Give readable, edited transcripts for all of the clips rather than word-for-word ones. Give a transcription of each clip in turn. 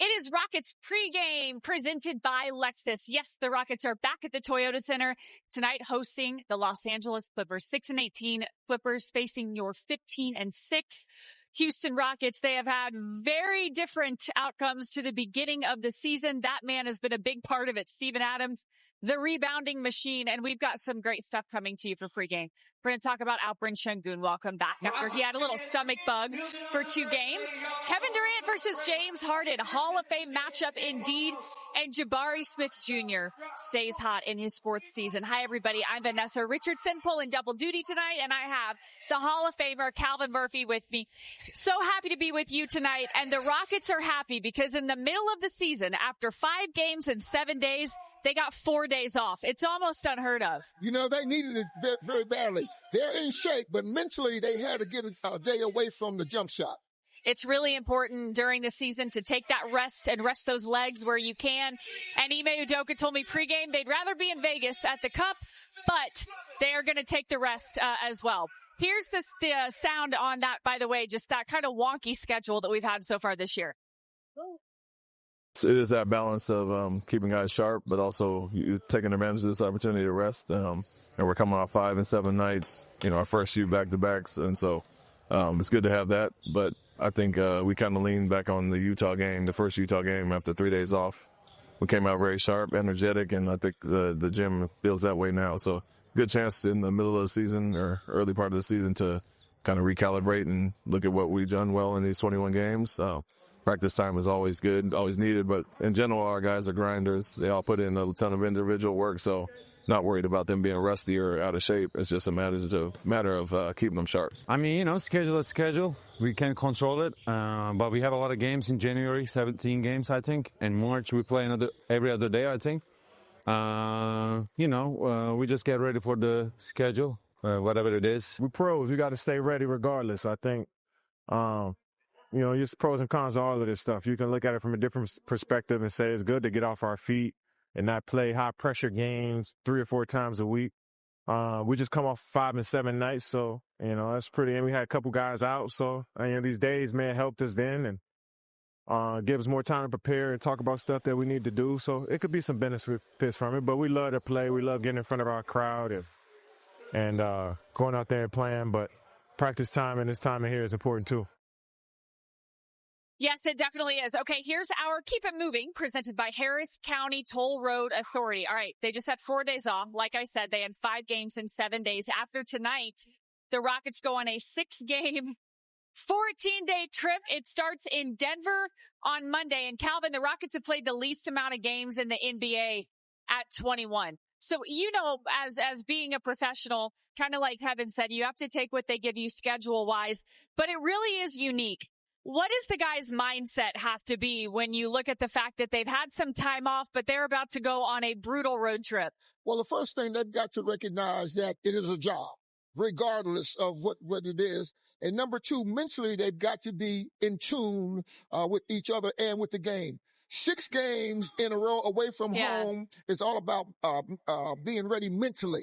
It is Rockets pregame presented by Lexus. Yes, the Rockets are back at the Toyota Center tonight hosting the Los Angeles Clippers. 6-18 Clippers facing your 15-6 Houston Rockets. They have had very different outcomes to the beginning of the season. That man has been a big part of it. Steven Adams, the rebounding machine, and we've got some great stuff coming to you for pregame. We're going to talk about Alperen Sengun. Welcome back after he had a little stomach bug for 2 games. Kevin Durant versus James Harden, Hall of Fame matchup indeed. And Jabari Smith Jr. stays hot in his 4th season. Hi, everybody. I'm Vanessa Richardson, pulling double duty tonight, and I have the Hall of Famer Calvin Murphy with me. So happy to be with you tonight, and the Rockets are happy because in the middle of the season, after 5 games in 7 days, they got 4 days off. It's almost unheard of. You know, they needed it very badly. They're in shape, but mentally they had to get a day away from the jump shot. It's really important during the season to take that rest and rest those legs where you can. And Ime Udoka told me pregame they'd rather be in Vegas at the Cup, but they are going to take the rest as well. Here's the sound on that, by the way, just that kind of wonky schedule that we've had so far this year. It is that balance of keeping guys sharp, but also taking advantage of this opportunity to rest. And we're coming off 5 and 7 nights, our first few back-to-backs. And so it's good to have that. But I think we kind of leaned back on the Utah game, the first Utah game after 3 days off. We came out very sharp, energetic, and I think the gym feels that way now. So good chance in the middle of the season or early part of the season to kind of recalibrate and look at what we've done well in these 21 games. Practice time is always good, always needed, but in general, our guys are grinders. They all put in a ton of individual work, so not worried about them being rusty or out of shape. It's just a matter of keeping them sharp. I mean, schedule is schedule. We can't control it, but we have a lot of games in January, 17 games, I think. In March, we play every other day, I think. We just get ready for the schedule, whatever it is. We're pros. We got to stay ready regardless, I think. Just pros and cons of all of this stuff. You can look at it from a different perspective and say it's good to get off our feet and not play high-pressure games 3 or 4 times a week. We just come off 5 and 7 nights, so, that's pretty. And we had a couple guys out, so, these days, man, helped us then and give us more time to prepare and talk about stuff that we need to do. So it could be some benefits from it, but we love to play. We love getting in front of our crowd and going out there and playing, but practice time and this time in here is important too. Yes, it definitely is. Okay, here's our Keep It Moving presented by Harris County Toll Road Authority. All right, they just had 4 days off. Like I said, they had 5 games in 7 days. After tonight, the Rockets go on a 6-game, 14-day trip. It starts in Denver on Monday. And Calvin, the Rockets have played the least amount of games in the NBA at 21. So, as being a professional, kind of like Kevin said, you have to take what they give you schedule-wise. But it really is unique. What does the guy's mindset have to be when you look at the fact that they've had some time off, but they're about to go on a brutal road trip? Well, the first thing, they've got to recognize that it is a job, regardless of what it is. And number 2, mentally, they've got to be in tune with each other and with the game. 6 games in a row away from home is all about being ready mentally.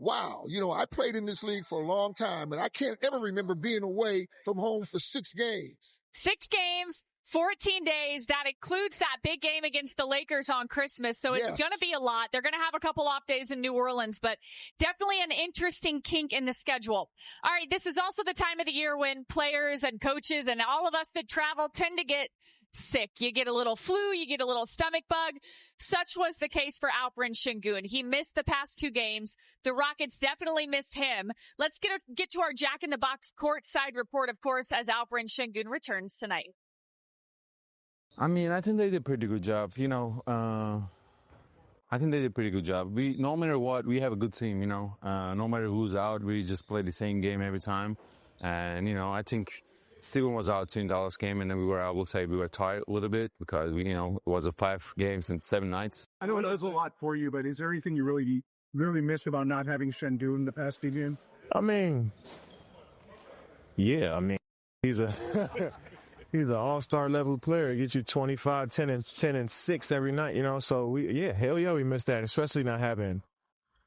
Wow, I played in this league for a long time, and I can't ever remember being away from home for 6 games. 6 games, 14 days. That includes that big game against the Lakers on Christmas. So it's going to be a lot. They're going to have a couple off days in New Orleans, but definitely an interesting kink in the schedule. All right, this is also the time of the year when players and coaches and all of us that travel tend to get sick. You get a little flu, you get a little stomach bug. Such was the case for Alperen Sengun. He missed the past 2 games. The Rockets definitely missed him. Let's get to our Jack in the Box courtside report, of course, as Alperen Sengun returns tonight. I mean, I think they did a pretty good job. I think they did a pretty good job. No matter what, we have a good team, no matter who's out, we just play the same game every time. And, I think Steven was out in Dallas game, and then we were able to say we were tired a little bit because it was a 5 games in 7 nights. I know it is a lot for you, but is there anything you really miss about not having Sengun in the past 2 games? I mean, he's he's an all-star level player. He gets you 25, 10 and 6 every night, So we missed that, especially not having.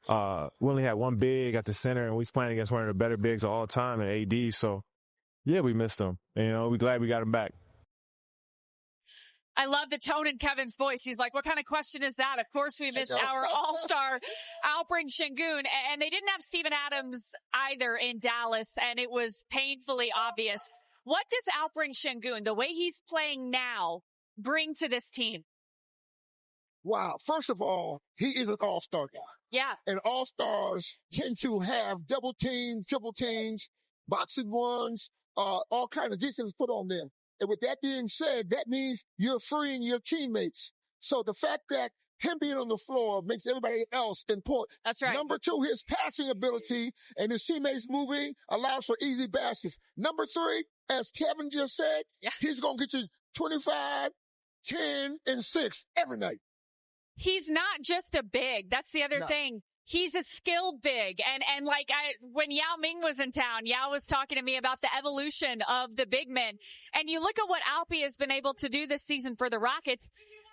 We only had 1 big at the center, and we was playing against one of the better bigs of all time in AD. So. Yeah, we missed him. We're glad we got him back. I love the tone in Kevin's voice. He's like, what kind of question is that? Of course, we missed our all-star Alperen Sengun. And they didn't have Steven Adams either in Dallas, and it was painfully obvious. What does Alperen Sengun, the way he's playing now, bring to this team? Wow. First of all, he is an all-star guy. Yeah. And all-stars tend to have double teams, triple teams, boxing ones, all kinds of defense put on them. And with that being said, that means you're freeing your teammates. So the fact that him being on the floor makes everybody else important. That's right. Number two, his passing ability and his teammates moving allows for easy baskets. Number three, as Kevin just said, he's going to get you 25, 10, and 6 every night. He's not just a big. That's the other thing. He's a skilled big. And like when Yao Ming was in town, Yao was talking to me about the evolution of the big men. And you look at what Alpi has been able to do this season for the Rockets.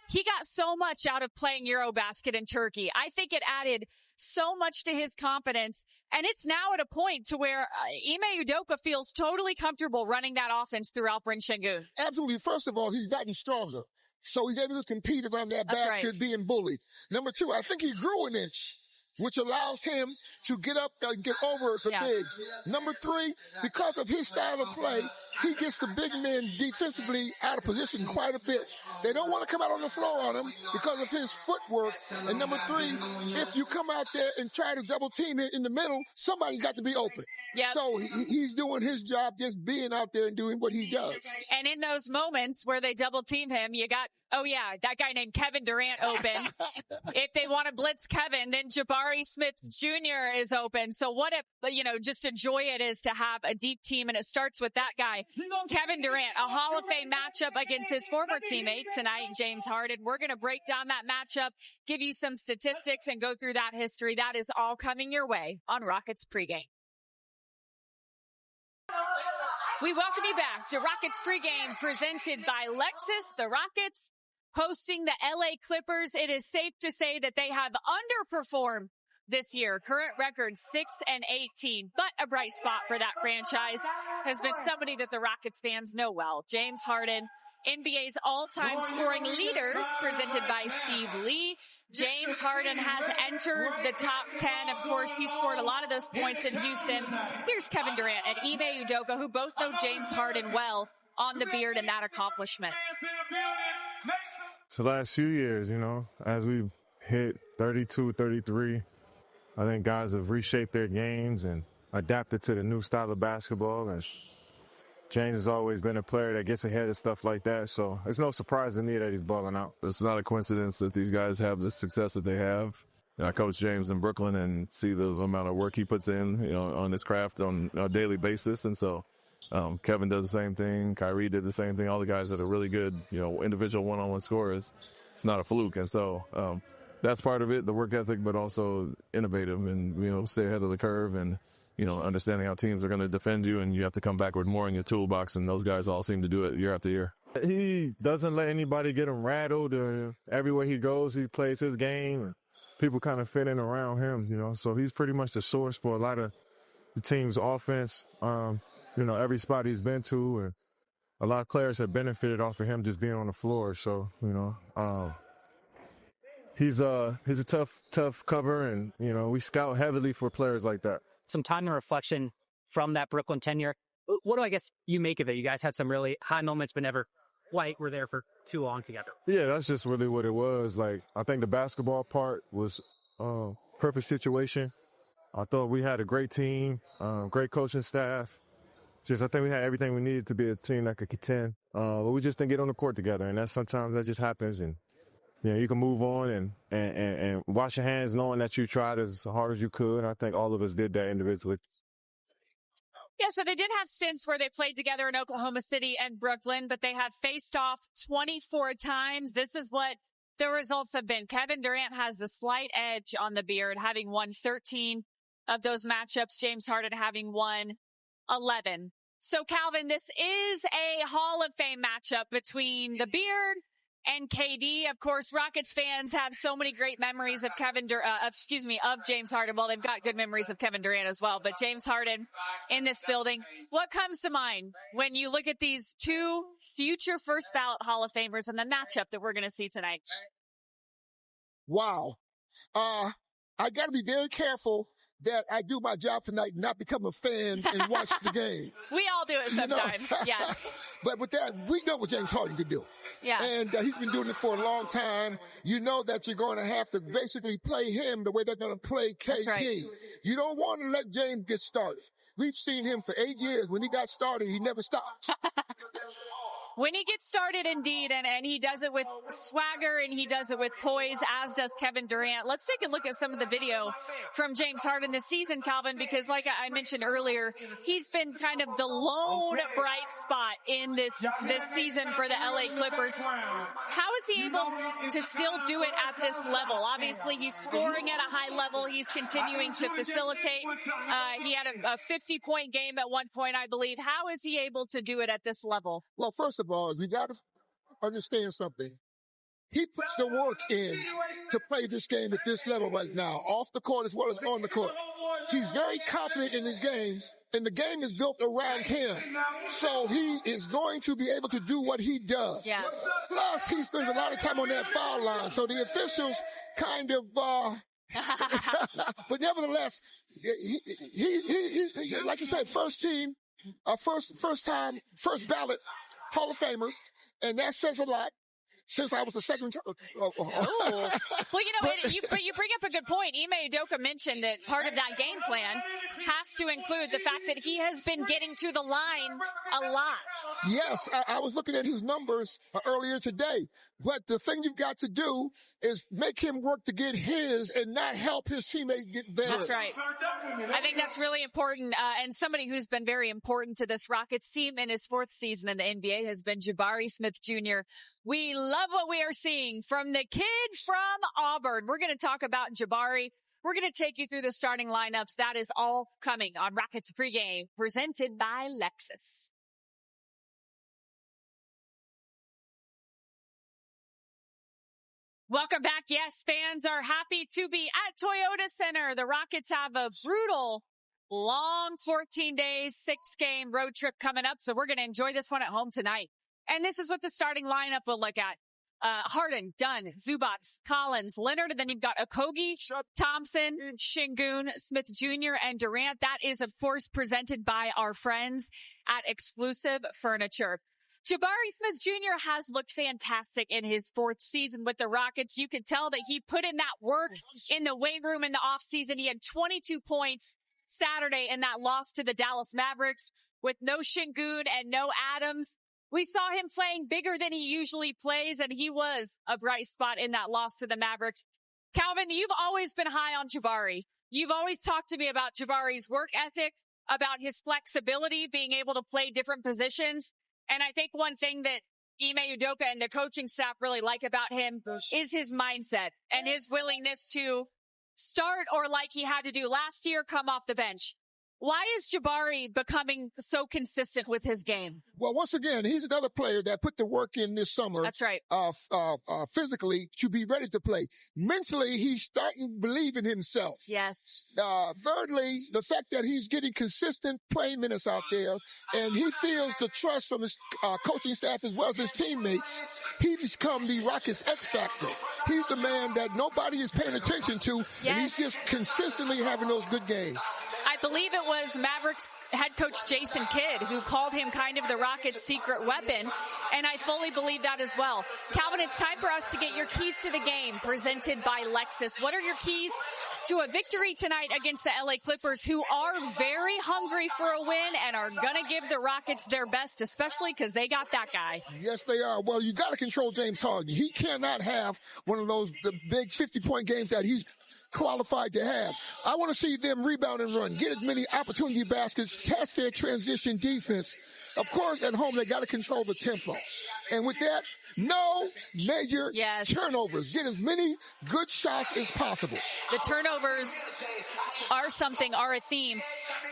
He got so much out of playing Eurobasket in Turkey. I think it added so much to his confidence. And it's now at a point to where Ime Udoka feels totally comfortable running that offense through Alperen Sengun. Absolutely. First of all, he's gotten stronger. So he's able to compete around that basket being bullied. Number two, I think he grew an inch, which allows him to get up and get over the bigs. Number three, because of his style of play, he gets the big men defensively out of position quite a bit. They don't want to come out on the floor on him because of his footwork. And number three, if you come out there and try to double team it in the middle, somebody's got to be open. Yep. So he's doing his job, just being out there and doing what he does. And in those moments where they double team him, you got, that guy named Kevin Durant open. If they want to blitz Kevin, then Jabari Smith Jr. is open. So what just a joy it is to have a deep team, and it starts with that guy, Kevin Durant, a Hall of Fame matchup against his former teammate tonight, James Harden. We're going to break down that matchup, give you some statistics, and go through that history. That is all coming your way on Rockets Pregame. We welcome you back to Rockets Pregame, presented by Lexus. The Rockets hosting the LA Clippers. It is safe to say that they have underperformed this year. Current record 6-18, but a bright spot for that franchise has been somebody that the Rockets fans know well. James Harden, NBA's all-time scoring leaders, presented by Steve Lee. James Harden has entered the top 10. Of course, he scored a lot of those points in Houston. Here's Kevin Durant and Ime Udoka, who both know James Harden well, on the beard and that accomplishment. So the last few years, as we hit 32, 33, I think guys have reshaped their games and adapted to the new style of basketball. And James has always been a player that gets ahead of stuff like that. So it's no surprise to me that he's balling out. It's not a coincidence that these guys have the success that they have. I coach James in Brooklyn and see the amount of work he puts in, on his craft on a daily basis. And so Kevin does the same thing. Kyrie did the same thing. All the guys that are really good, individual one-on-one scorers. It's not a fluke. And so that's part of it, the work ethic, but also innovative and, stay ahead of the curve and, understanding how teams are going to defend you, and you have to come back with more in your toolbox, and those guys all seem to do it year after year. He doesn't let anybody get him rattled. Everywhere he goes, he plays his game. And people kind of fit in around him, so he's pretty much the source for a lot of the team's offense. Every spot he's been to, and a lot of players have benefited off of him just being on the floor. So, he's a tough cover, and, we scout heavily for players like that. Some time and reflection from that Brooklyn tenure. What do I guess you make of it? You guys had some really high moments, but never quite were there for too long together. Yeah, that's just really what it was. Like, I think the basketball part was perfect situation. I thought we had a great team, great coaching staff. I think we had everything we needed to be a team that could contend. But we just didn't get on the court together, and sometimes that just happens. And you can move on and wash your hands knowing that you tried as hard as you could. And I think all of us did that individually. Yeah, so they did have stints where they played together in Oklahoma City and Brooklyn, but they have faced off 24 times. This is what the results have been. Kevin Durant has the slight edge on the beard, having won 13 of those matchups. James Harden having won 11. So, Calvin, this is a Hall of Fame matchup between the beard and KD. Of course, Rockets fans have so many great memories of of James Harden. Well, they've got good memories of Kevin Durant as well, but James Harden in this building. What comes to mind when you look at these two future first ballot Hall of Famers and the matchup that we're going to see tonight? Wow. I got to be very careful that I do my job tonight and not become a fan and watch the game. We all do it sometimes, yes. But with that, we know what James Harden can do. Yeah. And he's been doing this for a long time. You know that you're going to have to basically play him the way they're going to play KD. That's right. You don't want to let James get started. We've seen him for 8 years. When he got started, he never stopped. When he gets started, indeed, and he does it with swagger and he does it with poise, as does Kevin Durant. Let's take a look at some of the video from James Harden this season, Calvin, because like I mentioned earlier, he's been kind of the lone bright spot in this season for the LA Clippers. How is he able to still do it at this level? Obviously, he's scoring at a high level. He's continuing to facilitate. He had a 50-point game at one point, I believe. How is he able to do it at this level? Well, first of all, you got to understand something. He puts the work in to play this game at this level right now, off the court as well as on the court. He's very confident in his game, and the game is built around him. So he is going to be able to do what he does. Yeah. Plus, he spends a lot of time on that foul line, so the officials kind of but nevertheless, he like you said, first ballot Hall of Famer, and that says a lot. Since I was the second. Well, you know, you bring up a good point. Ime Udoka mentioned that part of that game plan has to include the fact that he has been getting to the line a lot. Yes, I was looking at his numbers earlier today. But the thing you've got to do is make him work to get his and not help his teammate get theirs. That's right. I think that's really important. And somebody who's been very important to this Rockets team in his fourth season in the NBA has been Jabari Smith Jr. We love what we are seeing from the kid from Auburn. We're going to talk about Jabari. We're going to take you through the starting lineups. That is all coming on Rockets Pregame, presented by Lexus. Welcome back. Yes, fans are happy to be at Toyota Center. The Rockets have a brutal, long 14 days, 6-game road trip coming up. So we're going to enjoy this one at home tonight. And this is what the starting lineup will look at. Harden, Dunn, Zubac, Collins, Leonard, and then you've got Okogie, Thompson, Sengun, Smith Jr., and Durant. That is, of course, presented by our friends at Exclusive Furniture. Jabari Smith Jr. has looked fantastic in his fourth season with the Rockets. You can tell that he put in that work in the weight room in the offseason. He had 22 points Saturday in that loss to the Dallas Mavericks with no Sengun and no Adams. We saw him playing bigger than he usually plays, and he was a bright spot in that loss to the Mavericks. Calvin, you've always been high on Jabari. You've always talked to me about Jabari's work ethic, about his flexibility, being able to play different positions. And I think one thing that Ime Udoka and the coaching staff really like about him is his mindset and his willingness to start, or like he had to do last year, come off the bench. Why is Jabari becoming so consistent with his game? Well, once again, he's another player that put the work in this summer. That's right. Physically to be ready to play. Mentally, he's starting to believe in himself. Yes. Thirdly, the fact that he's getting consistent playing minutes out there, and he feels the trust from his coaching staff as well as his teammates. He's become the Rockets X factor. He's the man that nobody is paying attention to, yes. And he's just consistently having those good games. I believe it was Mavericks head coach Jason Kidd who called him kind of the Rockets' secret weapon, and I fully believe that as well. Calvin, it's time for us to get your keys to the game, presented by Lexus. What are your keys to a victory tonight against the LA Clippers, who are very hungry for a win and are going to give the Rockets their best, especially because they got that guy? Yes, they are. Well, you got to control James Harden. He cannot have one of those big 50-point games that he's qualified to have. I want to see them rebound and run, get as many opportunity baskets, test their transition defense. Of course, at home, they got to control the tempo. And with that, no major turnovers. Get as many good shots as possible. The turnovers are a theme.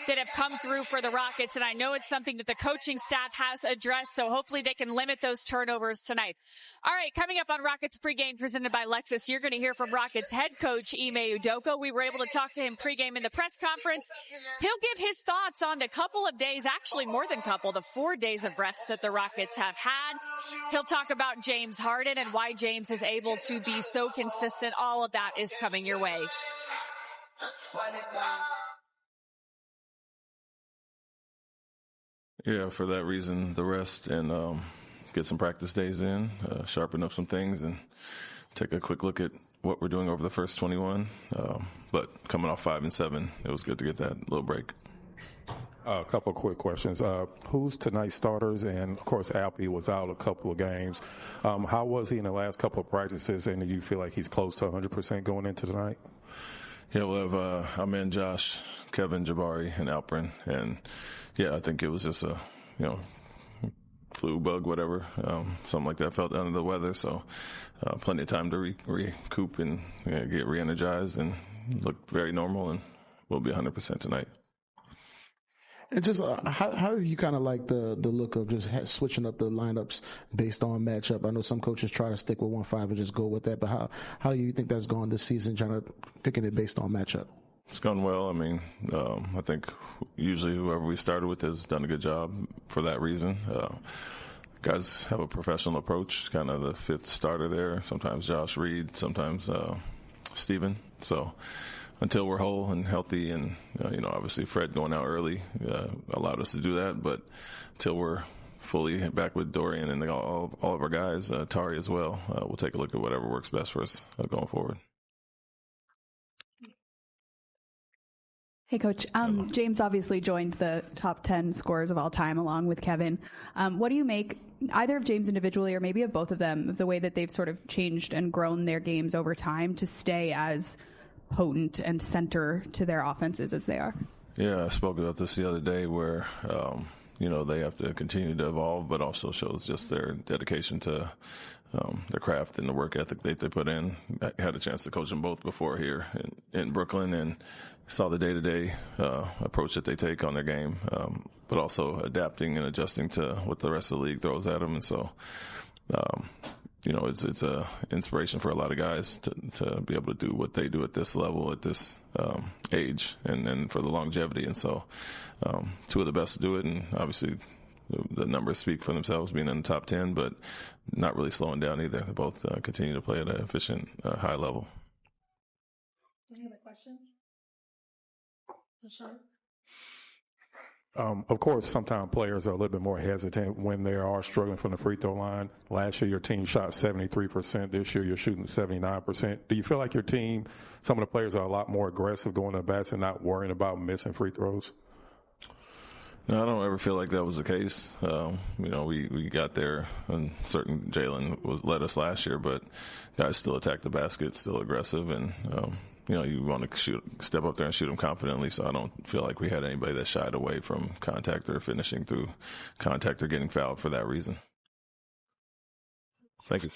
that have come through for the Rockets, and I know it's something that the coaching staff has addressed, so hopefully they can limit those turnovers tonight. All right, coming up on Rockets Pregame presented by Lexus, you're going to hear from Rockets head coach Ime Udoka. We were able to talk to him pregame in the press conference. He'll give his thoughts on the couple of days, actually more than couple, the 4 days of rest that the Rockets have had. He'll talk about James Harden and why James is able to be so consistent. All of that is coming your way. Yeah, for that reason, the rest and get some practice days in, sharpen up some things, and take a quick look at what we're doing over the first 21. But coming off 5 and 7, it was good to get that little break. A couple of quick questions. Who's tonight's starters? And, of course, Alpy was out a couple of games. How was he in the last couple of practices, and do you feel like he's close to 100% going into tonight? Yeah, we'll have Amen, Josh, Kevin, Jabari, and Alperen. And, yeah, I think it was just a, flu bug, whatever, something like that. Felt under the weather, so plenty of time to recoup and get re-energized and look very normal, and we'll be 100% tonight. And just how do you kind of like the look of just switching up the lineups based on matchup? I know some coaches try to stick with 1-5 and just go with that, but how do you think that's going this season, trying to picking it based on matchup? It's gone well. I mean, I think usually whoever we started with has done a good job for that reason. Guys have a professional approach, kind of the fifth starter there. Sometimes Josh Reed, sometimes Steven. So until we're whole and healthy and, obviously Fred going out early allowed us to do that. But until we're fully back with Dorian and all of our guys, Tari as well, we'll take a look at whatever works best for us going forward. Hey, Coach. James obviously joined the top 10 scorers of all time along with Kevin. What do you make, either of James individually or maybe of both of them, the way that they've sort of changed and grown their games over time to stay as potent and center to their offenses as they are? Yeah, I spoke about this the other day where, they have to continue to evolve, but also shows just their dedication to their craft and the work ethic they put in. I had a chance to coach them both before here in Brooklyn and saw the day-to-day approach that they take on their game, but also adapting and adjusting to what the rest of the league throws at them. And so, it's a inspiration for a lot of guys to be able to do what they do at this level, at this age, and for the longevity. And so, two of the best to do it, and obviously the numbers speak for themselves, being in the top 10, but not really slowing down either. They both continue to play at an efficient, high level. Any other questions? Sure. Of course, sometimes players are a little bit more hesitant when they are struggling from the free throw line. Last year, your team shot 73%. This year, you're shooting 79%. Do you feel like your team, some of the players are a lot more aggressive going to the basket and not worrying about missing free throws? No, I don't ever feel like that was the case. We got there, and certain Jalen led us last year, but guys still attack the basket, still aggressive, and you want to step up there and shoot them confidently. So I don't feel like we had anybody that shied away from contact or finishing through contact or getting fouled for that reason. Thank you.